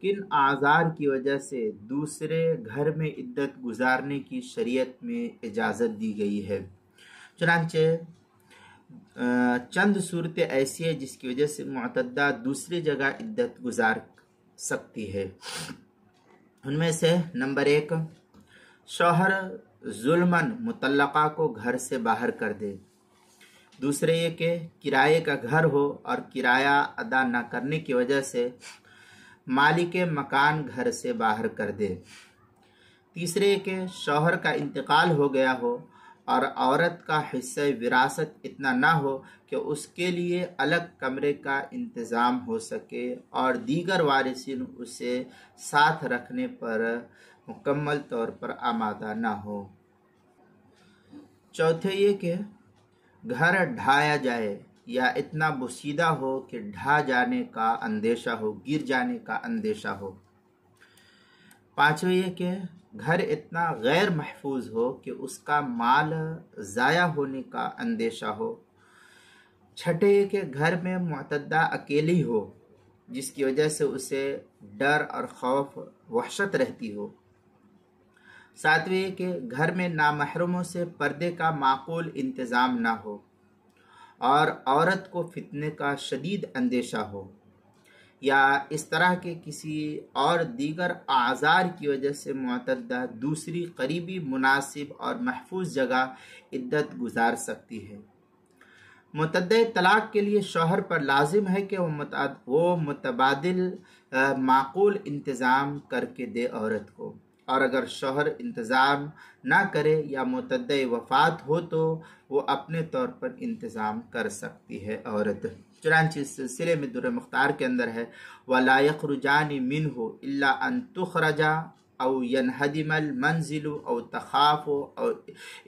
کن اعذار کی وجہ سے دوسرے گھر میں عدت گزارنے کی شریعت میں اجازت دی گئی ہے۔ چنانچہ چند صورتیں ایسی ہیں جس کی وجہ سے معتدہ دوسری جگہ عدت گزار سکتی ہے۔ ان میں سے نمبر 1، شوہر ظلماً مطلقہ کو گھر سے باہر کر دے۔ دوسرے یہ کہ کرائے کا گھر ہو اور کرایہ ادا نہ کرنے کی وجہ سے مالک مکان گھر سے باہر کر دے۔ تیسرے یہ کہ شوہر کا انتقال ہو گیا ہو اور عورت کا حصہ وراثت اتنا نہ ہو کہ اس کے لیے الگ کمرے کا انتظام ہو سکے اور دیگر وارثین اسے ساتھ رکھنے پر مکمل طور پر آمادہ نہ ہو۔ چوتھے یہ کہ گھر ڈھایا جائے یا اتنا بوسیدہ ہو کہ ڈھا جانے کا اندیشہ ہو، گر جانے کا اندیشہ ہو۔ پانچویں یہ کہ گھر اتنا غیر محفوظ ہو کہ اس کا مال ضائع ہونے کا اندیشہ ہو۔ چھٹے یہ کہ گھر میں معتدہ اکیلی ہو جس کی وجہ سے اسے ڈر اور خوف وحشت رہتی ہو۔ ساتویں یہ کہ گھر میں نامحرموں سے پردے کا معقول انتظام نہ ہو اور عورت کو فتنے کا شدید اندیشہ ہو یا اس طرح کے کسی اور دیگر اعذار کی وجہ سے معتدہ دوسری قریبی مناسب اور محفوظ جگہ عدت گزار سکتی ہے۔ معتدہ طلاق کے لیے شوہر پر لازم ہے کہ وہ متبادل معقول انتظام کر کے دے عورت کو، اور اگر شوہر انتظام نہ کرے یا معتدہ وفات ہو تو وہ اپنے طور پر انتظام کر سکتی ہے عورت۔ چنانچہ اس سلسلے میں در مختار کے اندر ہے وَلَا يَخْرُجَانِ مِنْهُ إِلَّا أَن تُخْرَجَ او ينہدم المنزل او تخاف او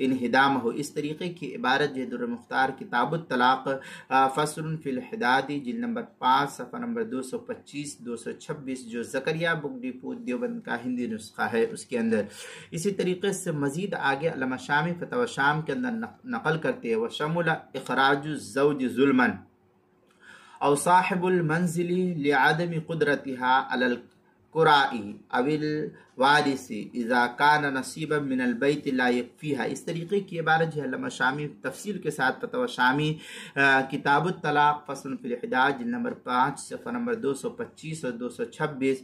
انہدامہ۔ اس طریقے کی عبارت جو در مختار کتاب الطلاق فصل فی الحداد جلد نمبر 5 صفحہ نمبر 225 226 جو زکریا بک ڈپو دیوبند کا ہندی نسخہ ہے اس کے اندر۔ اسی طریقے سے مزید آگے علامہ شامی فتاوی شام کے اندر نقل کرتے ہیں وشمل اخراج الزوج ظلما او صاحب المنزل لعدم قدرتها علی قرائی اویل وارثی اذا کان نصیبا من البیت لا یکفیہا۔ اس طریقے کی عبارت ہے علامہ شامی تفصیل کے ساتھ فتاوی شامی کتاب الطلاق فصل فی الحداد جلد نمبر 5 صفحہ نمبر 225 اور 226،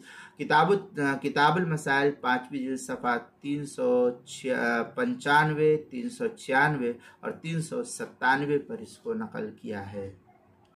کتاب المسائل 5ویں جلد صفحہ 395 396 اور 397 پر اس کو نقل کیا ہے۔